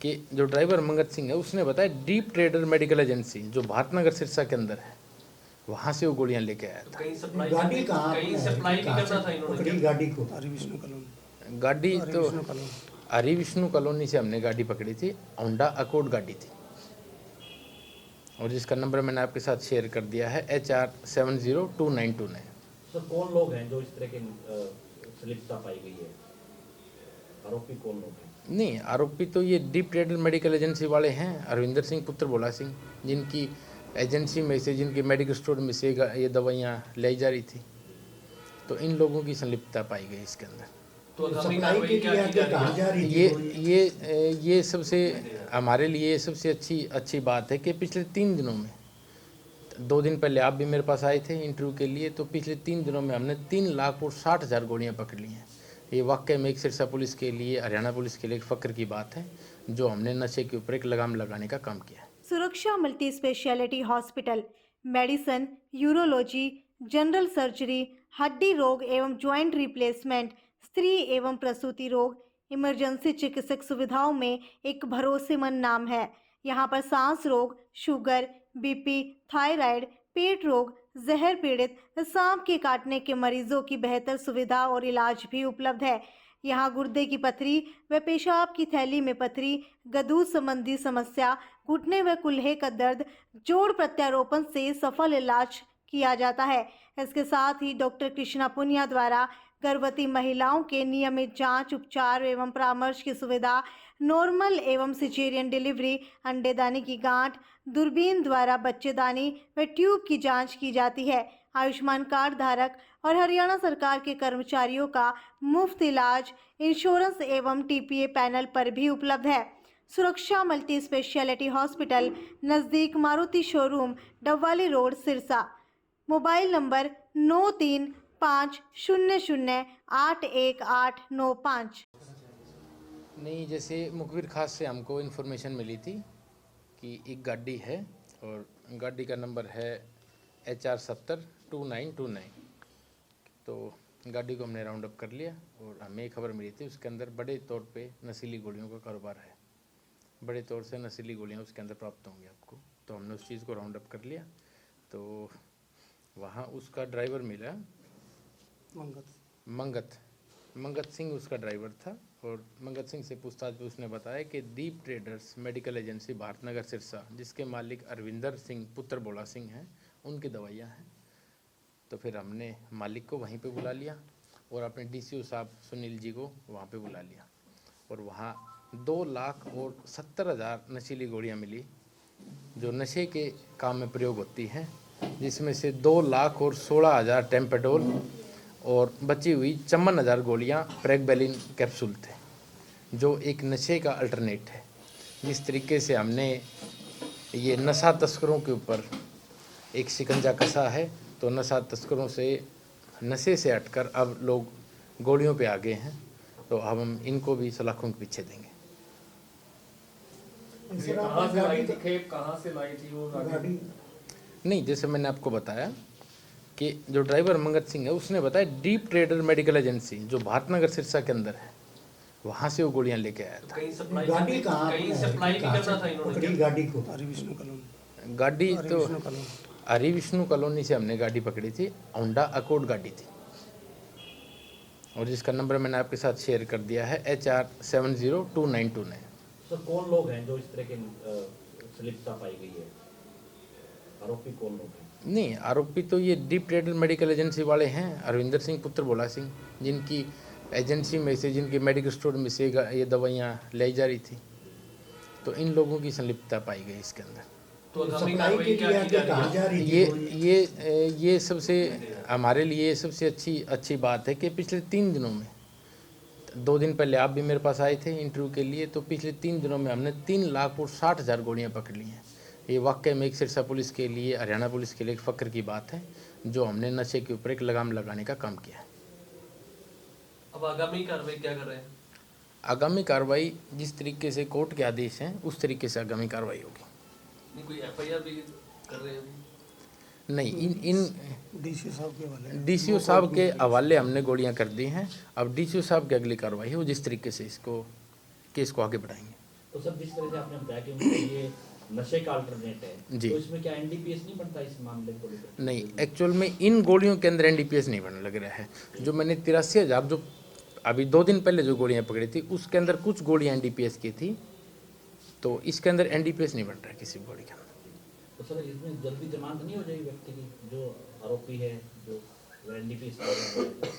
कि जो ड्राइवर मंगत सिंह है उसने बताया डीप ट्रेडर मेडिकल एजेंसी जो भारतनगर सिरसा के अंदर है, वहाँ से वो गोलियां लेके आया था। गाड़ी कहाँ कहीं सप्लाई भी करना था इन्होंने पकड़ी गाड़ी को? गाड़ी तो हरि विष्णु कॉलोनी से हमने गाड़ी पकड़ी थी, होंडा अकॉर्ड गाड़ी थी, और जिसका नंबर मैंने आपके साथ शेयर कर दिया है HR702929। सर कौन लोग हैं जो इस तरह के संलिप्तता पाई गई है? आरोपी कौन लोग हैं? नहीं, आरोपी तो ये डीप ट्रेडर मेडिकल एजेंसी वाले हैं, अरविंदर सिंह पुत्र भोला सिंह, जिनकी एजेंसी में से, जिनके मेडिकल स्टोर में से ये दवाइयाँ लाई जा रही थी, तो इन लोगों की संलिप्तता पाई गई इसके अंदर। तो सप्लाई के लिए आगे कहाँ जा रही थी? ये सबसे हमारे लिए सबसे अच्छी बात है कि पिछले 3 दिनों में, 2 दिन पहले आप भी मेरे पास आए थे इंटरव्यू के लिए, तो पिछले 3 दिनों में हमने 3,60,000 गोलियां पकड़ ली हैं। ये वाकई में एक सिरसा पुलिस के लिए, हरियाणा पुलिस के लिए एक फ़ख्र की बात है, जो हमने नशे के ऊपर एक लगाम लगाने का काम किया है। सुरक्षा multi speciality hospital medicine, urology, general surgery, हड्डी रोग एवं ज्वाइंट रिप्लेसमेंट, स्त्री एवं प्रसूति रोग, इमरजेंसी चिकित्सक सुविधाओं में एक भरोसेमंद नाम है। यहाँ पर सांस रोग, शुगर, बीपी, थायराइड, पेट रोग, जहर पीड़ित, सांप के काटने के मरीजों की बेहतर सुविधा और इलाज भी उपलब्ध है। यहाँ गुर्दे की पथरी व पेशाब की थैली में पथरी, गदूद संबंधी समस्या, घुटने व कुल्हे का दर्द, जोड़ प्रत्यारोपण से सफल इलाज किया जाता है। इसके साथ ही डॉक्टर कृष्णा पुनिया द्वारा गर्भवती महिलाओं के नियमित जांच, उपचार एवं परामर्श की सुविधा, नॉर्मल एवं सिजेरियन डिलीवरी, अंडेदानी की गांठ, दूरबीन द्वारा बच्चेदानी व ट्यूब की जांच की जाती है। आयुष्मान कार्ड धारक और हरियाणा सरकार के कर्मचारियों का मुफ्त इलाज इंश्योरेंस एवं TPA पैनल पर भी उपलब्ध है। सुरक्षा मल्टी स्पेशलिटी हॉस्पिटल नज़दीक Maruti showroom, Dabwali road, Sirsa. Mobile number 9350081895। नहीं, जैसे मुखबिर खास से हमको इन्फॉर्मेशन मिली थी कि एक गाड़ी है और गाड़ी का नंबर है HR702929, तो गाड़ी को हमने राउंड अप कर लिया और हमें खबर मिली थी उसके अंदर बड़े तौर पे नशीली गोलियों का कारोबार है, बड़े तौर से नशीली गोलियां उसके अंदर प्राप्त होंगी आपको, तो हमने उस चीज़ को राउंड अप कर लिया। तो वहाँ उसका ड्राइवर मिला, मंगत सिंह उसका ड्राइवर था, और मंगत सिंह से पूछताछ में उसने बताया कि Deep traders medical agency Bharatnagar Sirsa, जिसके मालिक अरविंदर सिंह पुत्र भोला सिंह हैं, उनकी दवाइयाँ हैं। तो फिर हमने मालिक को वहीं पे बुला लिया और अपने DCO साहब सुनील जी को वहाँ पे बुला लिया, और वहाँ 2,70,000 नशीली गोलियाँ मिली जो नशे के काम में प्रयोग होती हैं, जिसमें से 2,16,000 टेम्पेडोल और बची हुई 54,000 गोलियाँ प्रेगबैलिन कैप्सूल थे, जो एक नशे का अल्टरनेट है। जिस तरीके से हमने ये नशा तस्करों के ऊपर एक शिकंजा कसा है, तो नशा तस्करों से, नशे से हटकर अब लोग गोलियों पे आ गए हैं, तो अब हम इनको भी सलाखों के पीछे देंगे। कहाँ से लाई थी खेप, कहाँ से लाई थी वो गाड़ी? नहीं, जैसे मैंने आपको बताया कि जो ड्राइवर मंगत सिंह है उसने बताया डीप ट्रेडर मेडिकल एजेंसी जो भारतनगर सिरसा के अंदर है, वहाँ से वो गोलियां लेके आया था। कहीं गाड़ी कहाँ सप्लाई भी करना था इन्होंने पकड़ी गाड़ी को? गाड़ी तो हरि विष्णु कॉलोनी से हमने गाड़ी पकड़ी थी, होंडा अकॉर्ड गाड़ी थी, और जिसका नंबर मैंने आपके साथ शेयर कर दिया है HR702929। सर कौन लोग हैं जो इस तरह के संलिप्तता पाई गई है? आरोपी कौन लोग हैं? नहीं, आरोपी तो ये डीप ट्रेडर मेडिकल एजेंसी वाले हैं, अरविंदर सिंह पुत्र भोला सिंह, जिनकी एजेंसी में से, जिनके मेडिकल स्टोर में से ये दवाइयाँ लाई जा रही थी, तो इन लोगों की संलिप्तता पाई गई इसके अंदर। तो सप्लाई के लिए आगे कहाँ जा रही थी? ये सबसे हमारे लिए सबसे अच्छी बात है कि पिछले 3 दिनों में, 2 दिन पहले आप भी मेरे पास आए थे इंटरव्यू के लिए, तो पिछले 3 दिनों में हमने 3,60,000 गोलियां पकड़ ली हैं। ये वाकई में एक सिरसा पुलिस के लिए, हरियाणा पुलिस के लिए एक फ़ख्र की बात है, जो हमने नशे के ऊपर एक लगाम लगाने का काम किया है। अब आगामी कार्रवाई क्या कर रहे हैं? आगामी कार्रवाई जिस तरीके से कोर्ट के आदेश हैं उस तरीके से आगामी कार्रवाई होगी। नहीं, कोई FIR भी कर रहे हैं? नहीं, इन DCO साहब के हवाले हमने गोलियां कर दी हैं। अब DCO साहब की अगली कार्रवाई है, वो जिस तरीके से इसको केस को आगे बढ़ाएंगे। तो सर जिस तरह से आपने बताया कि उनके लिए नशे का अल्टरनेट है, जी। तो इसमें क्या एनडीपीएस नहीं बनता इस मामले को लेकर? नहीं, एक्चुअल में इन गोलियों के अंदर एनडीपीएस नहीं बनने लग रहा है। जो मैंने 83,000 जो अभी 2 दिन पहले जो गोलियां पकड़ी थी उसके अंदर कुछ गोलियां एनडीपीएस की थी, तो इसके अंदर एनडीपीएस नहीं बन रहा है किसी गोली के अंदर। तो सर इसमें जल्दी जमानत नहीं हो जाएगी व्यक्ति की, जो आरोपी है, जो एनडीपीएस?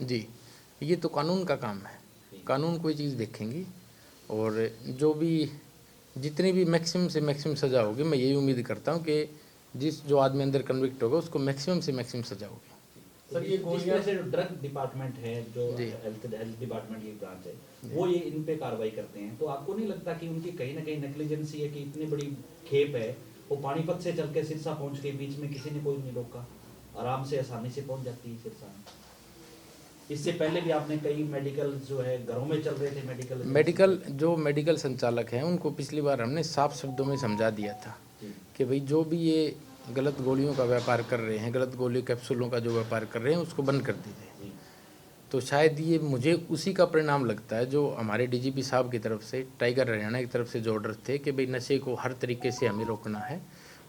जी, ये तो कानून का काम है, कानून कोई चीज़ देखेंगी और जो भी जितनी भी मैक्सिमम से मैक्सिमम सज़ा होगी, मैं यही उम्मीद करता हूँ कि जो आदमी अंदर कन्विक्ट होगा उसको मैक्सिमम से मैक्सिमम सज़ा होगी। सर ये जिस तरह से ड्रग डिपार्टमेंट है, जो जी। हेल्थ डिपार्टमेंट की ब्रांच है, वो ये इन पे कार्रवाई करते हैं, तो आपको नहीं लगता कि उनकी कहीं ना कहीं नेग्लिजेंसी है कि इतनी बड़ी खेप है, वो पानीपत से चल के सिरसा पहुंच के बीच में किसी ने कोई नहीं रोका, आराम से आसानी से पहुंच जाती है सिरसा में। इससे पहले भी आपने कई मेडिकल जो है घरों में चल रहे थे मेडिकल संचालक हैं उनको पिछली बार हमने साफ शब्दों में समझा दिया था कि भाई जो भी ये गलत गोलियों का व्यापार कर रहे हैं, गलत गोली कैप्सूलों का जो व्यापार कर रहे हैं उसको बंद कर दीजिए। तो शायद ये मुझे उसी का परिणाम लगता है जो हमारे डीजीपी साहब की तरफ से, टाइगर हरियाणा की तरफ से जो ऑर्डर थे कि भाई नशे को हर तरीके से हमें रोकना है,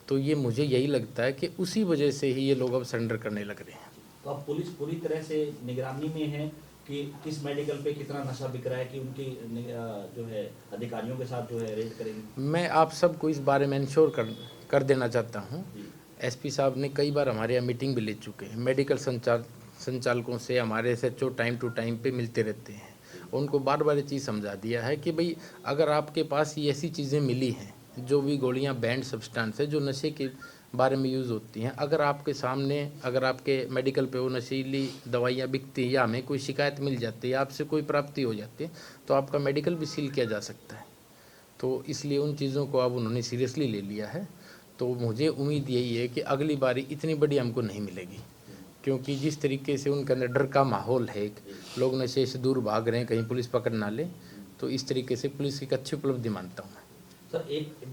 तो ये मुझे यही लगता है कि उसी वजह से ही ये लोग अब सरेंडर करने लग रहे हैं। तो अब पुलिस पूरी तरह से निगरानी में है कि किस मेडिकल पे कितना नशा बिक रहा है, कि उनकी जो है अधिकारियों के साथ जो है रेड करेंगे। मैं आप सबको इस बारे में इंश्योर कर देना चाहता हूँ। एसपी साहब ने कई बार हमारे यहाँ मीटिंग भी ले चुके हैं, मेडिकल संचालकों से हमारे SHO टाइम टू टाइम पे मिलते रहते हैं। उनको बार बार ये चीज़ समझा दिया है कि भाई अगर आपके पास ये ऐसी चीज़ें मिली हैं, जो भी गोलियां बैंड सब्सटेंस है जो नशे के बारे में यूज़ होती हैं, अगर आपके सामने, अगर आपके मेडिकल पे वो नशीली दवाइयाँ बिकती हैं या हमें कोई शिकायत मिल जाती है, आपसे कोई प्राप्ति हो जाती है, तो आपका मेडिकल भी सील किया जा सकता है। तो इसलिए उन चीज़ों को अब उन्होंने सीरियसली ले लिया है। तो मुझे उम्मीद यही है कि अगली बारी इतनी बड़ी हमको नहीं मिलेगी, क्योंकि जिस तरीके से उनके अंदर डर का माहौल है, लोग नशे से दूर भाग रहे हैं कहीं पुलिस पकड़ ना ले, तो इस तरीके से पुलिस की एक अच्छी उपलब्धि मानता हूँ मैं। सर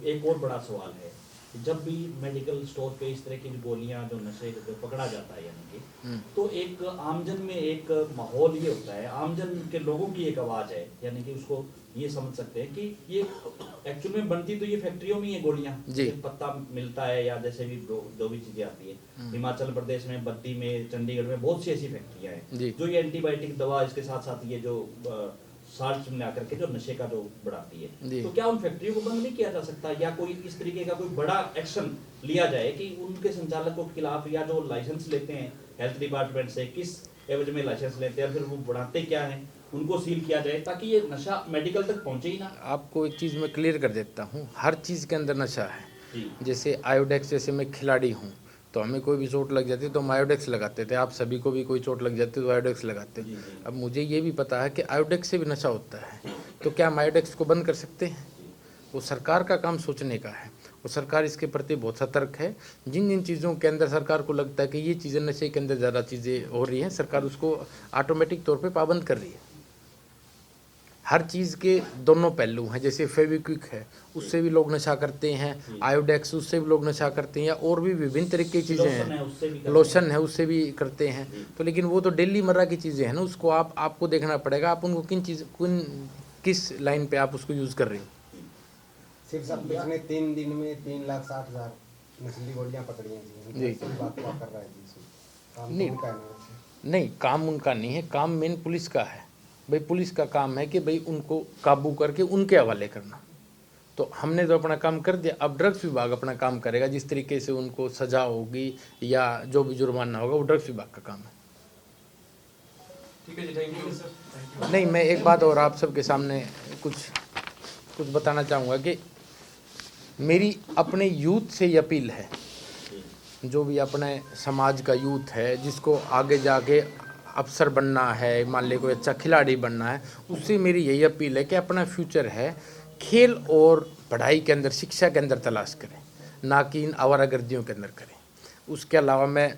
एक और बड़ा सवाल है, जब भी मेडिकल स्टोर पे इस तरह की गोलियां जो नशे जो पकड़ा जाता है यानी कि, तो एक आमजन में एक माहौल ये होता है, आमजन के लोगों की एक आवाज़ है, यानी कि उसको ये समझ सकते हैं कि ये एक्चुअल में बनती तो ये फैक्ट्रियों में ये गोलियां, पत्ता मिलता है या जैसे भी जो भी चीजें आती है। हिमाचल प्रदेश में, बद्दी में, चंडीगढ़ में बहुत सी ऐसी फैक्ट्रियां हैं जो ये एंटीबायोटिक दवा इसके साथ साथ ये जो साल्ट में आकर के जो नशे का जो बढ़ाती है, तो क्या उन फैक्ट्रियों को बंद नहीं किया जा सकता, या कोई इस तरीके का कोई बड़ा एक्शन लिया जाए कि उनके संचालकों के खिलाफ, या जो लाइसेंस लेते हैं हेल्थ डिपार्टमेंट से, किस एवज में लाइसेंस लेते हैं, फिर वो बढ़ाते क्या है, उनको सील किया जाए ताकि ये नशा मेडिकल तक पहुंचे ही ना। आपको एक चीज़ मैं क्लियर कर देता हूँ, हर चीज़ के अंदर नशा है। जैसे आयोडेक्स, जैसे मैं खिलाड़ी हूँ तो हमें कोई भी चोट लग जाती है तो हम आयोडेक्स लगाते थे, आप सभी को भी कोई चोट लग जाती है तो आयोडेक्स लगाते हैं। अब मुझे ये भी पता है कि आयोडेक्स से भी नशा होता है, तो क्या हम आयोडेक्स को बंद कर सकते हैं? वो सरकार का काम सोचने का है, वो सरकार इसके प्रति बहुत सतर्क है। जिन जिन चीज़ों के अंदर सरकार को लगता है कि ये चीज़ें नशे के अंदर ज़्यादा चीज़ें हो रही हैं, सरकार उसको ऑटोमेटिक तौर पर पाबंद कर रही है। हर चीज़ के दोनों पहलू हैं, जैसे फेविक्विक है उससे भी लोग नशा करते हैं, आयोडेक्स उससे भी लोग नशा करते हैं, या और भी विभिन्न तरीके की चीज़ें हैं, लोशन है उससे भी करते हैं। तो लेकिन वो तो डेली मर्रा की चीज़ें हैं ना, उसको आपको देखना पड़ेगा आप उनको किस लाइन पे आप उसको यूज़ कर रहे हो। सिर्फ सब पिछले 3 दिन में 3,60,000 नस्ली गोलियां पकड़ी हैं जी। बात कर रहा है जी, नहीं काम उनका नहीं है, काम मेन पुलिस का है। भाई पुलिस का काम है कि भाई उनको काबू करके उनके हवाले करना। तो हमने तो अपना काम कर दिया, अब ड्रग्स विभाग अपना काम करेगा, जिस तरीके से उनको सजा होगी या जो भी जुर्माना होगा वो ड्रग्स विभाग का काम है। ठीक है जी, थैंक यू सर। नहीं, मैं एक बात और आप सबके सामने कुछ बताना चाहूँगा कि मेरी अपने यूथ से ये अपील है, जो भी अपने समाज का यूथ है जिसको आगे जाके अफसर बनना है, मान ले कोई अच्छा खिलाड़ी बनना है, उससे मेरी यही अपील है कि अपना फ्यूचर है खेल और पढ़ाई के अंदर, शिक्षा के अंदर तलाश करें, ना कि इन आवारागर्दियों के अंदर करें। उसके अलावा मैं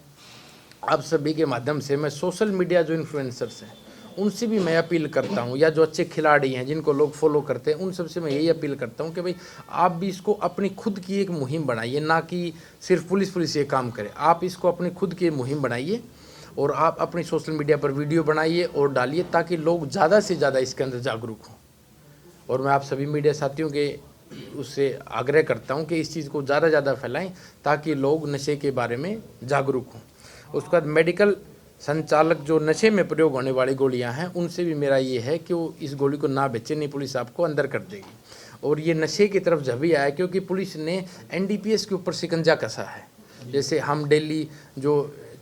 आप सभी के माध्यम से मैं सोशल मीडिया जो इन्फ्लुएंसर्स हैं उनसे भी मैं अपील करता हूं, या जो अच्छे खिलाड़ी हैं जिनको लोग फॉलो करते हैं उन सबसे मैं यही अपील करता हूं कि भाई आप भी इसको अपनी खुद की एक मुहिम बनाइए, ना कि सिर्फ पुलिस ये काम करे। आप इसको अपनी खुद की मुहिम बनाइए और आप अपनी सोशल मीडिया पर वीडियो बनाइए और डालिए, ताकि लोग ज़्यादा से ज़्यादा इसके अंदर जागरूक हों। और मैं आप सभी मीडिया साथियों के उससे आग्रह करता हूं कि इस चीज़ को ज़्यादा ज़्यादा फैलाएं ताकि लोग नशे के बारे में जागरूक हों। उसके बाद मेडिकल संचालक जो नशे में प्रयोग होने वाली गोलियां हैं उनसे भी मेरा ये है कि वो इस गोली को ना बेचे, नहीं पुलिस आपको अंदर कर देगी। और ये नशे की तरफ जभी आया क्योंकि पुलिस ने NDPS के ऊपर शिकंजा कसा है। जैसे हम डेली जो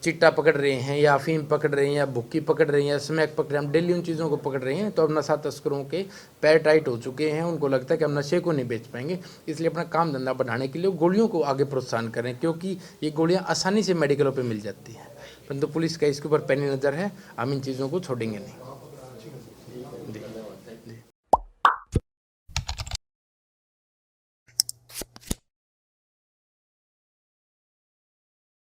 चिट्टा पकड़ रहे हैं या अफीम पकड़ रहे हैं या भुक्की पकड़ रहे हैं या स्मैक पकड़ रहे हैं, हम डेली उन चीज़ों को पकड़ रहे हैं, तो अब नशा तस्करों के पैर टाइट हो चुके हैं। उनको लगता है कि हम नशे को नहीं बेच पाएंगे, इसलिए अपना काम धंधा बढ़ाने के लिए गोलियों को आगे प्रोत्साहन करें, क्योंकि ये गोलियां आसानी से मेडिकलों पे मिल जाती हैं। परंतु पुलिस का इसके ऊपर पैनी नज़र है, हम इन चीज़ों को छोड़ेंगे नहीं।